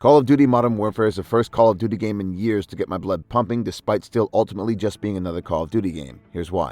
Call of Duty Modern Warfare is the first Call of Duty game in years to get my blood pumping despite still ultimately just being another Call of Duty game. Here's why.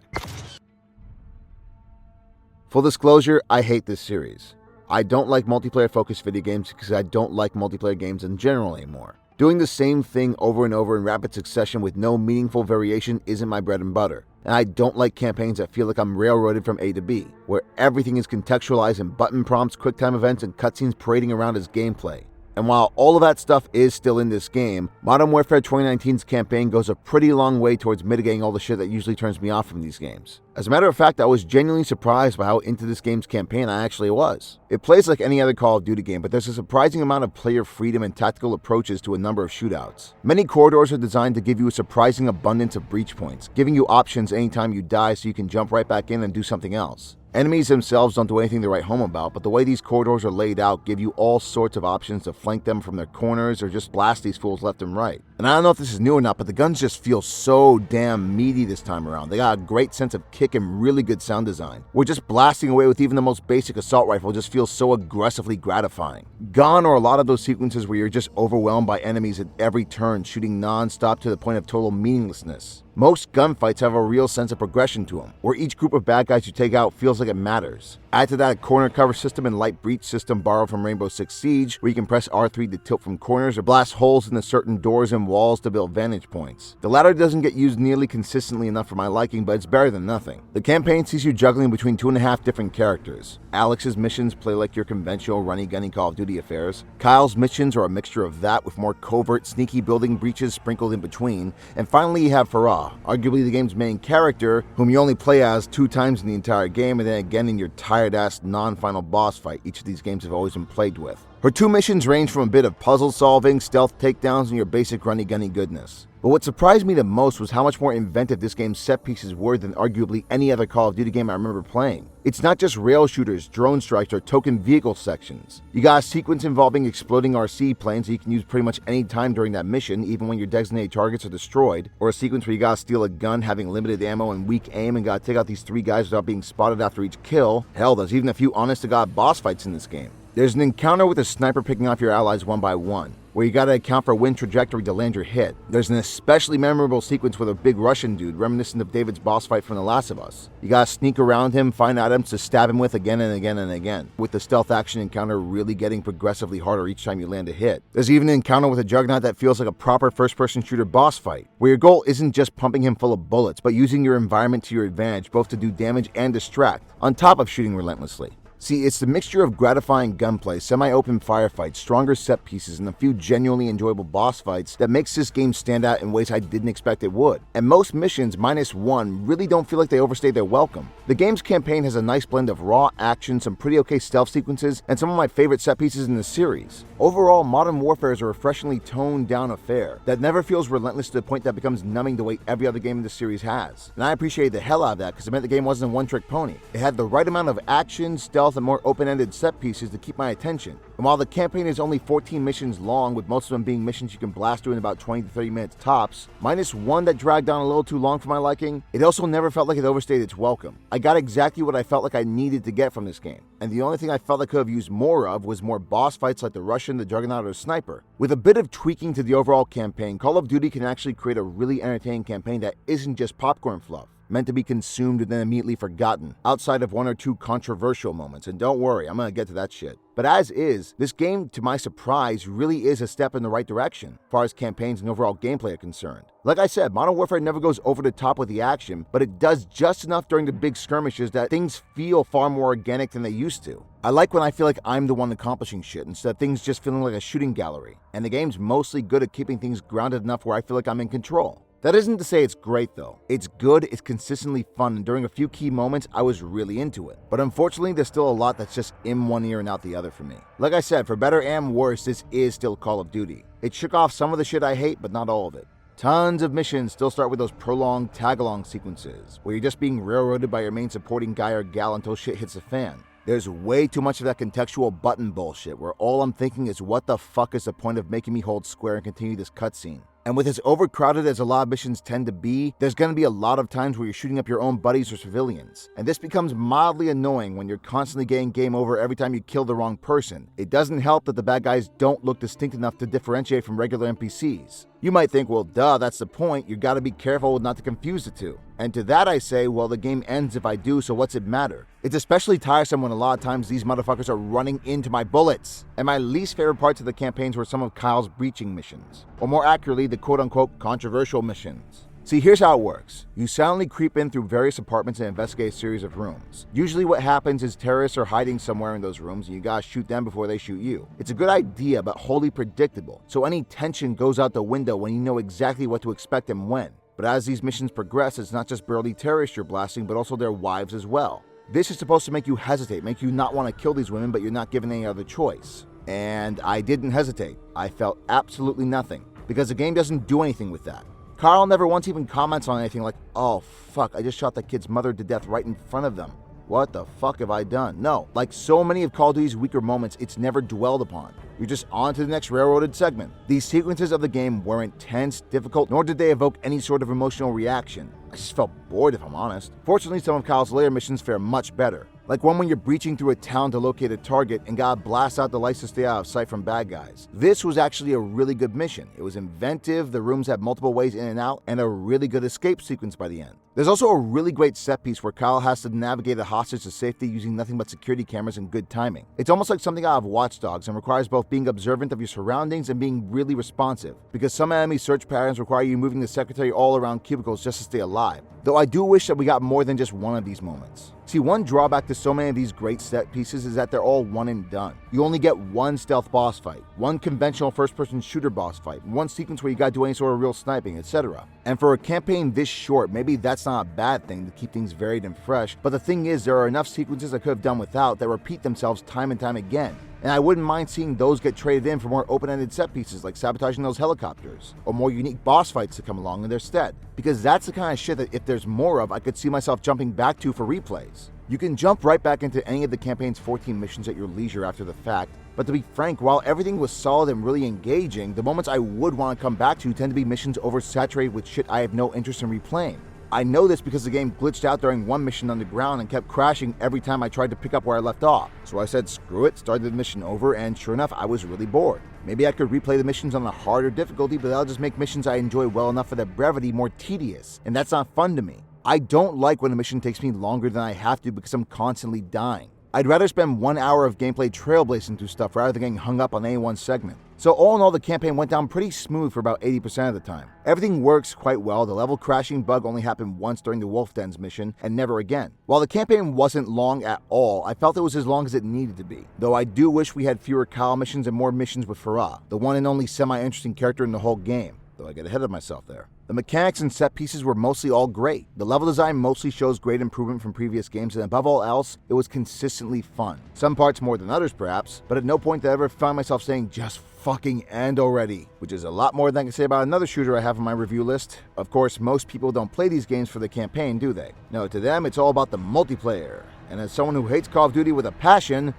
Full disclosure, I hate this series. I don't like multiplayer-focused video games because I don't like multiplayer games in general anymore. Doing the same thing over and over in rapid succession with no meaningful variation isn't my bread and butter. And I don't like campaigns that feel like I'm railroaded from A to B, where everything is contextualized in button prompts, QuickTime events, and cutscenes parading around as gameplay. And while all of that stuff is still in this game, Modern Warfare 2019's campaign goes a pretty long way towards mitigating all the shit that usually turns me off from these games. As a matter of fact, I was genuinely surprised by how into this game's campaign I actually was. It plays like any other Call of Duty game, but there's a surprising amount of player freedom and tactical approaches to a number of shootouts. Many corridors are designed to give you a surprising abundance of breach points, giving you options anytime you die so you can jump right back in and do something else. Enemies themselves don't do anything to write home about, but the way these corridors are laid out give you all sorts of options to flank them from their corners or just blast these fools left and right. And I don't know if this is new or not, but the guns just feel so damn meaty this time around. They got a great sense of kick and really good sound design. We're just blasting away with even the most basic assault rifle just feels so aggressively gratifying. Gone are a lot of those sequences where you're just overwhelmed by enemies at every turn, shooting non-stop to the point of total meaninglessness. Most gunfights have a real sense of progression to them, where each group of bad guys you take out feels like it matters. Add to that a corner cover system and light breach system borrowed from Rainbow Six Siege, where you can press R3 to tilt from corners or blast holes into certain doors and walls to build vantage points. The latter doesn't get used nearly consistently enough for my liking, but it's better than nothing. The campaign sees you juggling between 2.5 different characters. Alex's missions play like your conventional runny-gunny Call of Duty affairs. Kyle's missions are a mixture of that with more covert, sneaky building breaches sprinkled in between. And finally you have Farah, arguably the game's main character, whom you only play as 2 times in the entire game and then again in your tired-ass non-final boss fight each of these games have always been plagued with. Her 2 missions range from a bit of puzzle solving, stealth takedowns, and your basic runny-gunny goodness. But what surprised me the most was how much more inventive this game's set pieces were than arguably any other Call of Duty game I remember playing. It's not just rail shooters, drone strikes, or token vehicle sections. You got a sequence involving exploding RC planes that you can use pretty much any time during that mission, even when your designated targets are destroyed, or a sequence where you gotta steal a gun having limited ammo and weak aim and gotta take out these 3 guys without being spotted after each kill. Hell, there's even a few honest-to-God boss fights in this game. There's an encounter with a sniper picking off your allies one by one, where you gotta account for wind trajectory to land your hit. There's an especially memorable sequence with a big Russian dude, reminiscent of David's boss fight from The Last of Us. You gotta sneak around him, find items to stab him with again and again and again, with the stealth action encounter really getting progressively harder each time you land a hit. There's even an encounter with a Juggernaut that feels like a proper first-person shooter boss fight, where your goal isn't just pumping him full of bullets, but using your environment to your advantage both to do damage and distract, on top of shooting relentlessly. See, it's the mixture of gratifying gunplay, semi-open firefights, stronger set pieces, and a few genuinely enjoyable boss fights that makes this game stand out in ways I didn't expect it would. And most missions, minus one, really don't feel like they overstay their welcome. The game's campaign has a nice blend of raw action, some pretty okay stealth sequences, and some of my favorite set pieces in the series. Overall, Modern Warfare is a refreshingly toned-down affair that never feels relentless to the point that becomes numbing the way every other game in the series has. And I appreciated the hell out of that because it meant the game wasn't a one-trick pony. It had the right amount of action, stealth, and more open-ended set pieces to keep my attention. And while the campaign is only 14 missions long, with most of them being missions you can blast through in about 20 to 30 minutes tops, minus one that dragged on a little too long for my liking, it also never felt like it overstayed its welcome. I got exactly what I felt like I needed to get from this game, and the only thing I felt I could have used more of was more boss fights like the Russian, the Juggernaut, or the Sniper. With a bit of tweaking to the overall campaign, Call of Duty can actually create a really entertaining campaign that isn't just popcorn fluff, meant to be consumed and then immediately forgotten, outside of 1 or 2 controversial moments, and don't worry, I'm gonna get to that shit. But as is, this game, to my surprise, really is a step in the right direction, as far as campaigns and overall gameplay are concerned. Like I said, Modern Warfare never goes over the top with the action, but it does just enough during the big skirmishes that things feel far more organic than they used to. I like when I feel like I'm the one accomplishing shit, instead of things just feeling like a shooting gallery, and the game's mostly good at keeping things grounded enough where I feel like I'm in control. That isn't to say it's great though. It's good, it's consistently fun, and during a few key moments, I was really into it. But unfortunately, there's still a lot that's just in one ear and out the other for me. Like I said, for better and worse, this is still Call of Duty. It shook off some of the shit I hate, but not all of it. Tons of missions still start with those prolonged tag-along sequences, where you're just being railroaded by your main supporting guy or gal until shit hits the fan. There's way too much of that contextual button bullshit, where all I'm thinking is what the fuck is the point of making me hold square and continue this cutscene? And with as overcrowded as a lot of missions tend to be, there's going to be a lot of times where you're shooting up your own buddies or civilians. And this becomes mildly annoying when you're constantly getting game over every time you kill the wrong person. It doesn't help that the bad guys don't look distinct enough to differentiate from regular NPCs. You might think, well, duh, that's the point. You gotta be careful not to confuse the two. And to that I say, well, the game ends if I do, so what's it matter? It's especially tiresome when a lot of times these motherfuckers are running into my bullets. And my least favorite parts of the campaigns were some of Kyle's breaching missions. Or more accurately, the quote-unquote controversial missions. See, here's how it works. You silently creep in through various apartments and investigate a series of rooms. Usually what happens is terrorists are hiding somewhere in those rooms and you gotta shoot them before they shoot you. It's a good idea, but wholly predictable, so any tension goes out the window when you know exactly what to expect and when. But as these missions progress, it's not just burly terrorists you're blasting, but also their wives as well. This is supposed to make you hesitate, make you not want to kill these women, but you're not given any other choice. And I didn't hesitate. I felt absolutely nothing, because the game doesn't do anything with that. Carl never once even comments on anything like, oh fuck, I just shot that kid's mother to death right in front of them. What the fuck have I done? No, like so many of Call of Duty's weaker moments, it's never dwelled upon. You're just on to the next railroaded segment. These sequences of the game weren't tense, difficult, nor did they evoke any sort of emotional reaction. I just felt bored if I'm honest. Fortunately, some of Kyle's later missions fare much better. Like one when you're breaching through a town to locate a target and gotta blast out the lights to stay out of sight from bad guys. This was actually a really good mission. It was inventive, the rooms had multiple ways in and out, and a really good escape sequence by the end. There's also a really great set piece where Kyle has to navigate a hostage to safety using nothing but security cameras and good timing. It's almost like something out of Watch Dogs and requires both being observant of your surroundings and being really responsive, because some enemy search patterns require you moving the secretary all around cubicles just to stay alive. Though I do wish that we got more than just one of these moments. See, one drawback to so many of these great set pieces is that they're all one and done. You only get one stealth boss fight, one conventional first-person shooter boss fight, one sequence where you gotta do any sort of real sniping, etc. And for a campaign this short, maybe that's not a bad thing to keep things varied and fresh, but the thing is, there are enough sequences I could have done without that repeat themselves time and time again. And I wouldn't mind seeing those get traded in for more open-ended set pieces like sabotaging those helicopters, or more unique boss fights to come along in their stead. Because that's the kind of shit that if there's more of, I could see myself jumping back to for replays. You can jump right back into any of the campaign's 14 missions at your leisure after the fact, but to be frank, while everything was solid and really engaging, the moments I would want to come back to tend to be missions oversaturated with shit I have no interest in replaying. I know this because the game glitched out during one mission underground and kept crashing every time I tried to pick up where I left off. So I said screw it, started the mission over, and sure enough, I was really bored. Maybe I could replay the missions on a harder difficulty, but that'll just make missions I enjoy well enough for their brevity more tedious, and that's not fun to me. I don't like when a mission takes me longer than I have to because I'm constantly dying. I'd rather spend 1 hour of gameplay trailblazing through stuff rather than getting hung up on any one segment. So all in all, the campaign went down pretty smooth for about 80% of the time. Everything works quite well. The level crashing bug only happened once during the Wolf Dens mission, and never again. While the campaign wasn't long at all, I felt it was as long as it needed to be. Though I do wish we had fewer Kyle missions and more missions with Farah, the one and only semi-interesting character in the whole game. Though I get ahead of myself there. The mechanics and set pieces were mostly all great. The level design mostly shows great improvement from previous games, and above all else, it was consistently fun. Some parts more than others perhaps, but at no point did I ever find myself saying, just fucking end already. Which is a lot more than I can say about another shooter I have on my review list. Of course, most people don't play these games for the campaign, do they? No, to them, it's all about the multiplayer. And as someone who hates Call of Duty with a passion,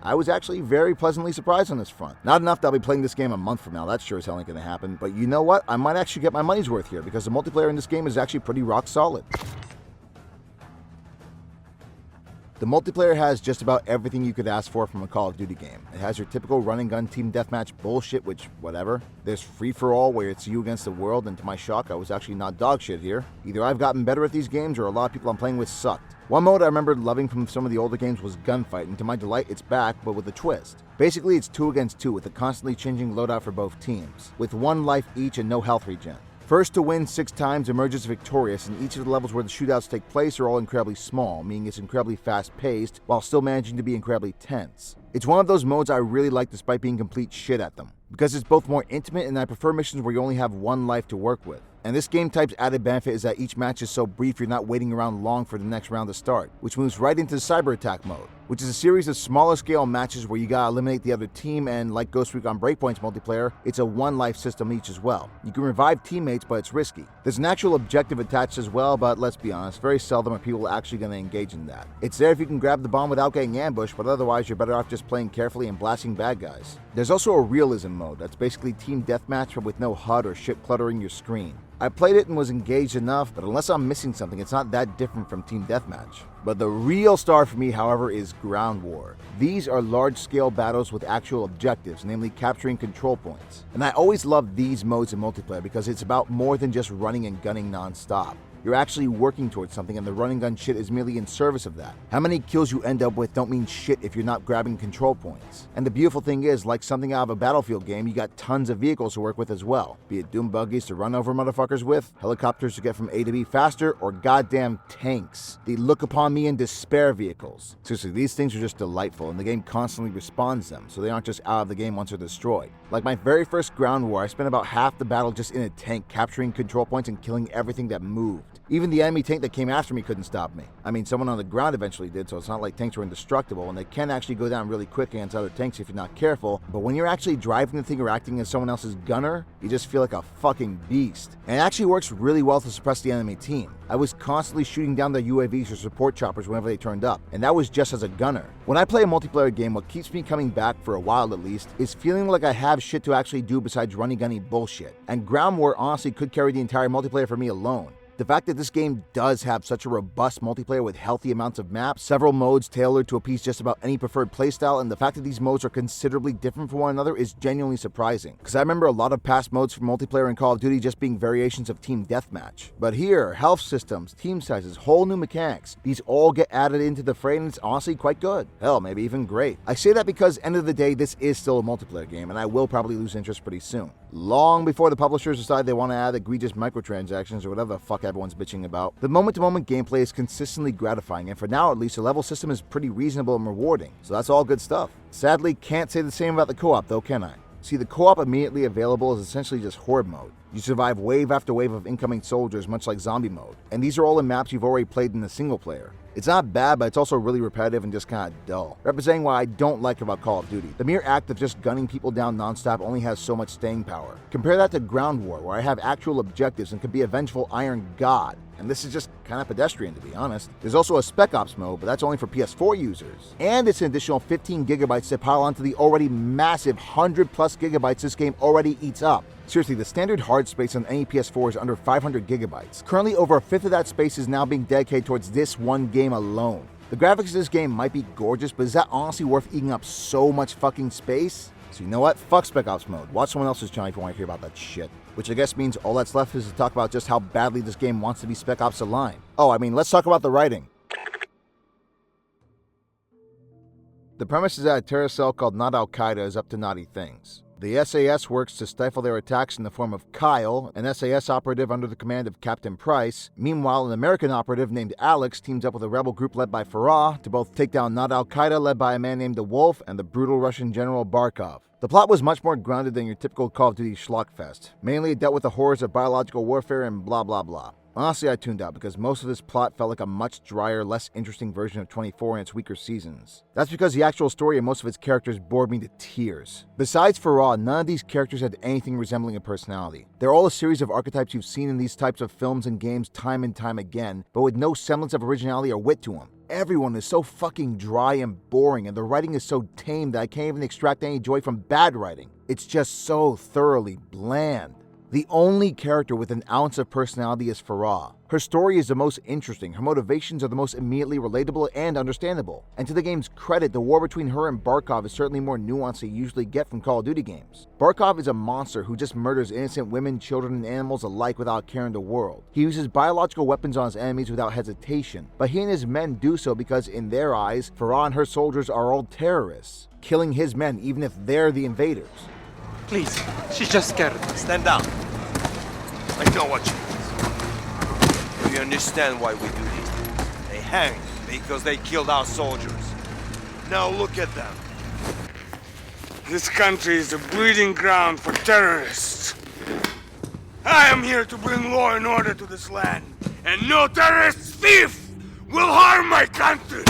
I was actually very pleasantly surprised on this front. Not enough that I'll be playing this game a month from now, that's sure as hell ain't gonna happen, but you know what? I might actually get my money's worth here, because the multiplayer in this game is actually pretty rock solid. The multiplayer has just about everything you could ask for from a Call of Duty game. It has your typical run and gun team deathmatch bullshit, which, whatever. There's free-for-all, where it's you against the world, and to my shock, I was actually not dog shit here. Either I've gotten better at these games, or a lot of people I'm playing with sucked. One mode I remembered loving from some of the older games was Gunfight, and to my delight, it's back, but with a twist. Basically, it's 2 against 2, with a constantly changing loadout for both teams, with 1 life each and no health regen. First to win 6 times emerges victorious, and each of the levels where the shootouts take place are all incredibly small, meaning it's incredibly fast-paced, while still managing to be incredibly tense. It's one of those modes I really like despite being complete shit at them, because it's both more intimate and I prefer missions where you only have 1 life to work with. And this game type's added benefit is that each match is so brief you're not waiting around long for the next round to start, which moves right into the cyber attack mode, which is a series of smaller scale matches where you gotta eliminate the other team, and like Ghost Recon Breakpoint's multiplayer, it's a 1 life system each as well. You can revive teammates, but it's risky. There's an actual objective attached as well, but let's be honest, very seldom are people actually gonna engage in that. It's there if you can grab the bomb without getting ambushed, but otherwise you're better off just just playing carefully and blasting bad guys. There's also a realism mode that's basically team deathmatch but with no HUD or shit cluttering your screen. I played it and was engaged enough, but unless I'm missing something, it's not that different from team deathmatch. But the real star for me, however, is Ground War. These are large-scale battles with actual objectives, namely capturing control points. And I always love these modes in multiplayer because it's about more than just running and gunning non-stop. You're actually working towards something, and the run and gun shit is merely in service of that. How many kills you end up with don't mean shit if you're not grabbing control points. And the beautiful thing is, like something out of a Battlefield game, you got tons of vehicles to work with as well. Be it doom buggies to run over motherfuckers with, helicopters to get from A to B faster, or goddamn tanks. The look upon me in despair vehicles. Seriously, these things are just delightful, and the game constantly responds them, so they aren't just out of the game once they're destroyed. Like my very first Ground War, I spent about half the battle just in a tank, capturing control points and killing everything that moved. Even the enemy tank that came after me couldn't stop me. I mean, someone on the ground eventually did, so it's not like tanks were indestructible, and they can actually go down really quick against other tanks if you're not careful, but when you're actually driving the thing or acting as someone else's gunner, you just feel like a fucking beast. And it actually works really well to suppress the enemy team. I was constantly shooting down their UAVs or support choppers whenever they turned up, and that was just as a gunner. When I play a multiplayer game, what keeps me coming back, for a while at least, is feeling like I have shit to actually do besides running gunny bullshit. And Ground War honestly could carry the entire multiplayer for me alone. The fact that this game does have such a robust multiplayer with healthy amounts of maps, several modes tailored to appease just about any preferred playstyle, and the fact that these modes are considerably different from one another is genuinely surprising. Because I remember a lot of past modes for multiplayer in Call of Duty just being variations of team deathmatch. But here, health systems, team sizes, whole new mechanics, these all get added into the fray, and it's honestly quite good. Hell, maybe even great. I say that because, end of the day, this is still a multiplayer game, and I will probably lose interest pretty soon. Long before the publishers decide they want to add egregious microtransactions or whatever the fuck everyone's bitching about. The moment-to-moment gameplay is consistently gratifying, and for now at least, the level system is pretty reasonable and rewarding, so that's all good stuff. Sadly, can't say the same about the co-op though, can I? See, the co-op immediately available is essentially just horde mode. You survive wave after wave of incoming soldiers, much like zombie mode, and these are all in maps you've already played in the single player. It's not bad, but it's also really repetitive and just kinda dull, representing what I don't like about Call of Duty. The mere act of just gunning people down non-stop only has so much staying power. Compare that to Ground War, where I have actual objectives and can be a vengeful Iron God. And this is just kind of pedestrian, to be honest. There's also a Spec Ops mode, but that's only for PS4 users. And it's an additional 15 gigabytes to pile onto the already massive 100 plus gigabytes this game already eats up. Seriously, the standard hard space on any PS4 is under 500 gigabytes. Currently, over a fifth of that space is now being dedicated towards this one game alone. The graphics of this game might be gorgeous, but is that honestly worth eating up so much fucking space? So you know what? Fuck Spec Ops mode. Watch someone else's channel if you want to hear about that shit. Which I guess means all that's left is to talk about just how badly this game wants to be Spec Ops aligned. Oh, I mean, let's talk about the writing. The premise is that a terror cell called Not Al-Qaeda is up to naughty things. The SAS works to stifle their attacks in the form of Kyle, an SAS operative under the command of Captain Price. Meanwhile, an American operative named Alex teams up with a rebel group led by Farah to both take down Not Al-Qaeda led by a man named the Wolf and the brutal Russian general Barkov. The plot was much more grounded than your typical Call of Duty schlockfest. Mainly it dealt with the horrors of biological warfare and blah blah blah. Honestly, I tuned out because most of this plot felt like a much drier, less interesting version of 24 in its weaker seasons. That's because the actual story and most of its characters bored me to tears. Besides Farah, none of these characters had anything resembling a personality. They're all a series of archetypes you've seen in these types of films and games time and time again, but with no semblance of originality or wit to them. Everyone is so fucking dry and boring, and the writing is so tame that I can't even extract any joy from bad writing. It's just so thoroughly bland. The only character with an ounce of personality is Farah. Her story is the most interesting, her motivations are the most immediately relatable and understandable. And to the game's credit, the war between her and Barkov is certainly more nuanced than you usually get from Call of Duty games. Barkov is a monster who just murders innocent women, children, and animals alike without a care in the world. He uses biological weapons on his enemies without hesitation, but he and his men do so because, in their eyes, Farah and her soldiers are all terrorists, killing his men even if they're the invaders. Please, she's just scared. Stand down. I know what she means. Do you understand why we do these things? They hang because they killed our soldiers. Now look at them. This country is a breeding ground for terrorists. I am here to bring law and order to this land, and no terrorist thief will harm my country.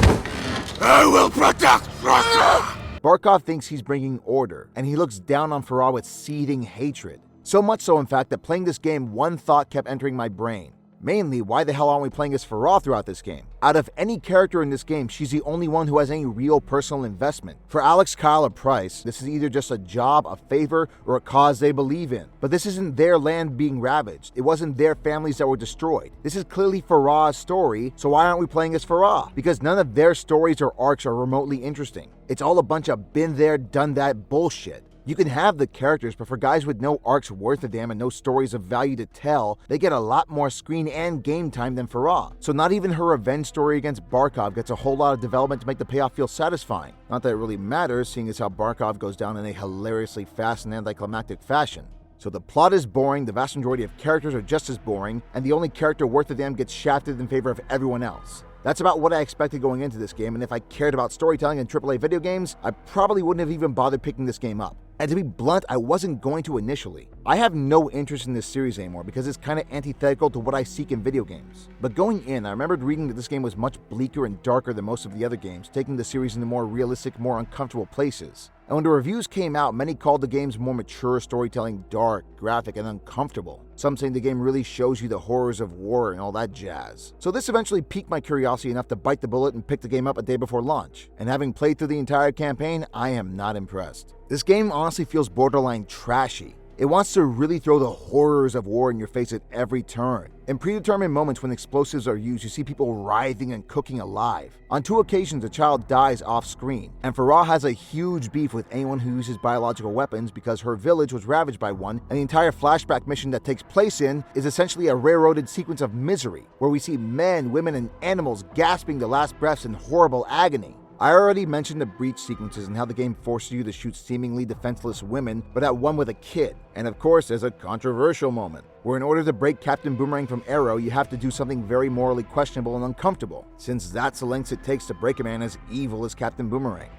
I will protect Russia. Barkov thinks he's bringing order, and he looks down on Farah with seething hatred. So much so, in fact, that playing this game, one thought kept entering my brain. Mainly, why the hell aren't we playing as Farah throughout this game? Out of any character in this game, she's the only one who has any real personal investment. For Alex, Kyle, or Price, this is either just a job, a favor, or a cause they believe in. But this isn't their land being ravaged. It wasn't their families that were destroyed. This is clearly Farah's story, so why aren't we playing as Farah? Because none of their stories or arcs are remotely interesting. It's all a bunch of been there, done that bullshit. You can have the characters, but for guys with no arcs worth a damn and no stories of value to tell, they get a lot more screen and game time than Farah. So not even her revenge story against Barkov gets a whole lot of development to make the payoff feel satisfying. Not that it really matters, seeing as how Barkov goes down in a hilariously fast and anticlimactic fashion. So the plot is boring, the vast majority of characters are just as boring, and the only character worth a damn gets shafted in favor of everyone else. That's about what I expected going into this game, and if I cared about storytelling in AAA video games, I probably wouldn't have even bothered picking this game up. And to be blunt, I wasn't going to initially. I have no interest in this series anymore because it's kind of antithetical to what I seek in video games. But going in, I remembered reading that this game was much bleaker and darker than most of the other games, taking the series into more realistic, more uncomfortable places. And when the reviews came out, many called the game's more mature storytelling dark, graphic, and uncomfortable. Some saying the game really shows you the horrors of war and all that jazz. So this eventually piqued my curiosity enough to bite the bullet and pick the game up a day before launch. And having played through the entire campaign, I am not impressed. This game honestly feels borderline trashy. It wants to really throw the horrors of war in your face at every turn. In predetermined moments when explosives are used, you see people writhing and cooking alive. On 2 occasions, a child dies off screen, and Farah has a huge beef with anyone who uses biological weapons because her village was ravaged by one, and the entire flashback mission that takes place in is essentially a railroaded sequence of misery, where we see men, women, and animals gasping their last breaths in horrible agony. I already mentioned the breach sequences and how the game forces you to shoot seemingly defenseless women, but at one with a kid. And of course, there's a controversial moment, where in order to break Captain Boomerang from Arrow, you have to do something very morally questionable and uncomfortable, since that's the lengths it takes to break a man as evil as Captain Boomerang.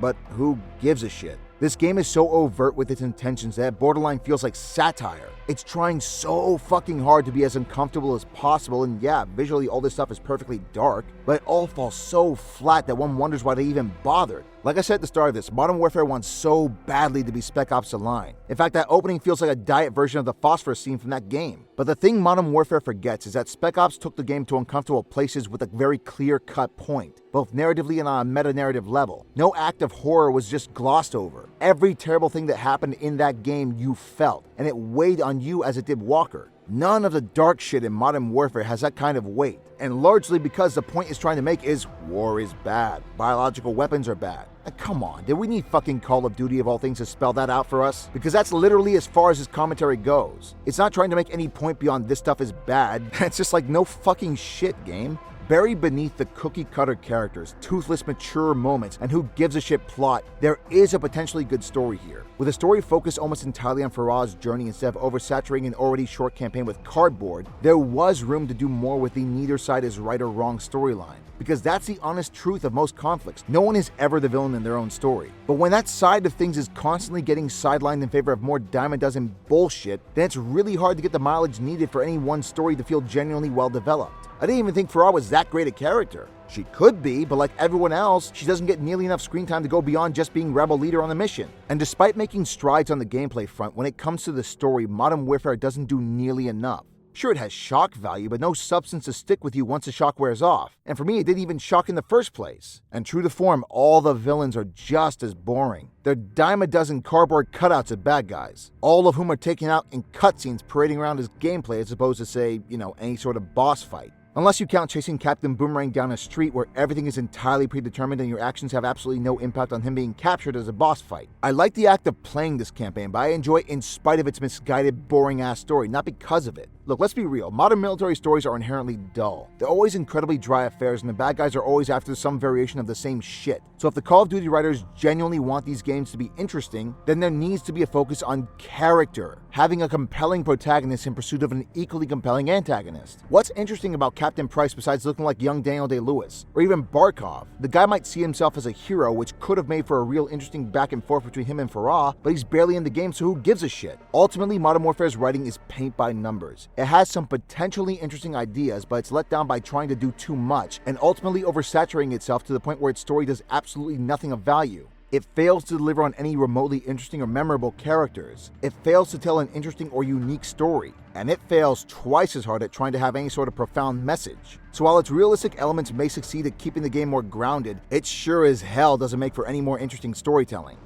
But who gives a shit? This game is so overt with its intentions that it borderline feels like satire. It's trying so fucking hard to be as uncomfortable as possible, and yeah, visually all this stuff is perfectly dark, but it all falls so flat that one wonders why they even bothered. Like I said at the start of this, Modern Warfare wants so badly to be Spec Ops: The Line. In fact, that opening feels like a diet version of the phosphorus scene from that game. But the thing Modern Warfare forgets is that Spec Ops took the game to uncomfortable places with a very clear-cut point, both narratively and on a meta-narrative level. No act of horror was just glossed over. Every terrible thing that happened in that game you felt, and it weighed on you as it did Walker. None of the dark shit in Modern Warfare has that kind of weight, and largely because the point it's trying to make is war is bad, biological weapons are bad. And come on, did we need fucking Call of Duty of all things to spell that out for us? Because that's literally as far as his commentary goes. It's not trying to make any point beyond this stuff is bad, it's just like no fucking shit, game. Buried beneath the cookie-cutter characters, toothless mature moments, and who gives a shit plot, there is a potentially good story here. With a story focused almost entirely on Farah's journey instead of oversaturating an already short campaign with cardboard, there was room to do more with the neither side is right or wrong storyline. Because that's the honest truth of most conflicts. No one is ever the villain in their own story. But when that side of things is constantly getting sidelined in favor of more dime a dozen bullshit, then it's really hard to get the mileage needed for any one story to feel genuinely well developed. I didn't even think Farah was that great a character. She could be, but like everyone else, she doesn't get nearly enough screen time to go beyond just being rebel leader on the mission. And despite making strides on the gameplay front, when it comes to the story, Modern Warfare doesn't do nearly enough. Sure, it has shock value, but no substance to stick with you once the shock wears off. And for me, it didn't even shock in the first place. And true to form, all the villains are just as boring. They're dime a dozen cardboard cutouts of bad guys, all of whom are taken out in cutscenes parading around as gameplay as opposed to, say, any sort of boss fight. Unless you count chasing Captain Boomerang down a street where everything is entirely predetermined and your actions have absolutely no impact on him being captured as a boss fight. I like the act of playing this campaign, but I enjoy it in spite of its misguided, boring-ass story, not because of it. Look, let's be real, modern military stories are inherently dull. They're always incredibly dry affairs, and the bad guys are always after some variation of the same shit. So if the Call of Duty writers genuinely want these games to be interesting, then there needs to be a focus on character, having a compelling protagonist in pursuit of an equally compelling antagonist. What's interesting about Captain Price besides looking like young Daniel Day-Lewis, or even Barkov? The guy might see himself as a hero, which could have made for a real interesting back and forth between him and Farah, but he's barely in the game, so who gives a shit? Ultimately, Modern Warfare's writing is paint by numbers. It has some potentially interesting ideas, but it's let down by trying to do too much, and ultimately oversaturating itself to the point where its story does absolutely nothing of value. It fails to deliver on any remotely interesting or memorable characters. It fails to tell an interesting or unique story. And it fails twice as hard at trying to have any sort of profound message. So while its realistic elements may succeed at keeping the game more grounded, it sure as hell doesn't make for any more interesting storytelling.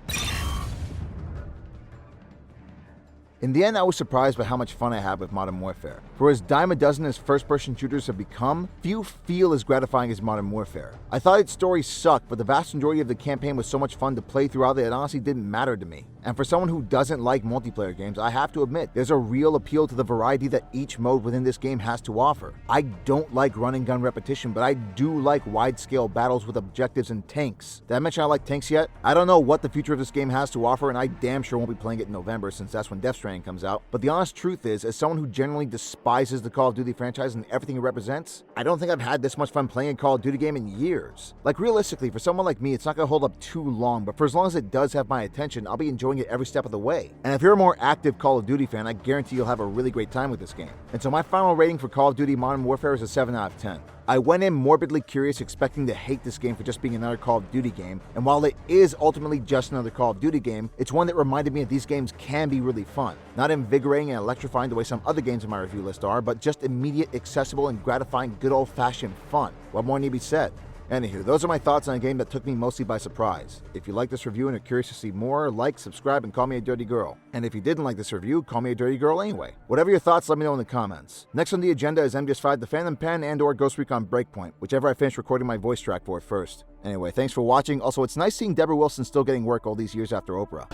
In the end, I was surprised by how much fun I had with Modern Warfare. For as dime a dozen as first-person shooters have become, few feel as gratifying as Modern Warfare. I thought its story sucked, but the vast majority of the campaign was so much fun to play throughout that it honestly didn't matter to me. And for someone who doesn't like multiplayer games, I have to admit, there's a real appeal to the variety that each mode within this game has to offer. I don't like run and gun repetition, but I do like wide-scale battles with objectives and tanks. Did I mention I like tanks yet? I don't know what the future of this game has to offer, and I damn sure won't be playing it in November since that's when Death Stranding comes out. But the honest truth is, as someone who generally despises the Call of Duty franchise and everything it represents, I don't think I've had this much fun playing a Call of Duty game in years. Like realistically, for someone like me, it's not gonna hold up too long, but for as long as it does have my attention, I'll be enjoying it every step of the way. And if you're a more active Call of Duty fan, I guarantee you'll have a really great time with this game. And so my final rating for Call of Duty Modern Warfare is a 7 out of 10. I went in morbidly curious, expecting to hate this game for just being another Call of Duty game, and while it is ultimately just another Call of Duty game, it's one that reminded me that these games can be really fun. Not invigorating and electrifying the way some other games in my review list are, but just immediate, accessible, and gratifying good old-fashioned fun. What more need to be said? Anywho, those are my thoughts on a game that took me mostly by surprise. If you like this review and are curious to see more, like, subscribe, and call me a dirty girl. And if you didn't like this review, call me a dirty girl anyway. Whatever your thoughts, let me know in the comments. Next on the agenda is MGS5, The Phantom Pen, and or Ghost Recon Breakpoint, whichever I finish recording my voice track for first. Anyway, thanks for watching. Also, it's nice seeing Deborah Wilson still getting work all these years after Oprah.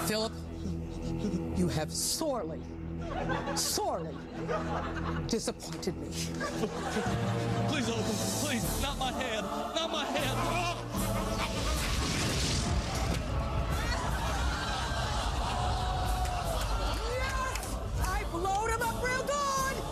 Philip, you have sorely disappointed me. Please open, please, not my head, not my head.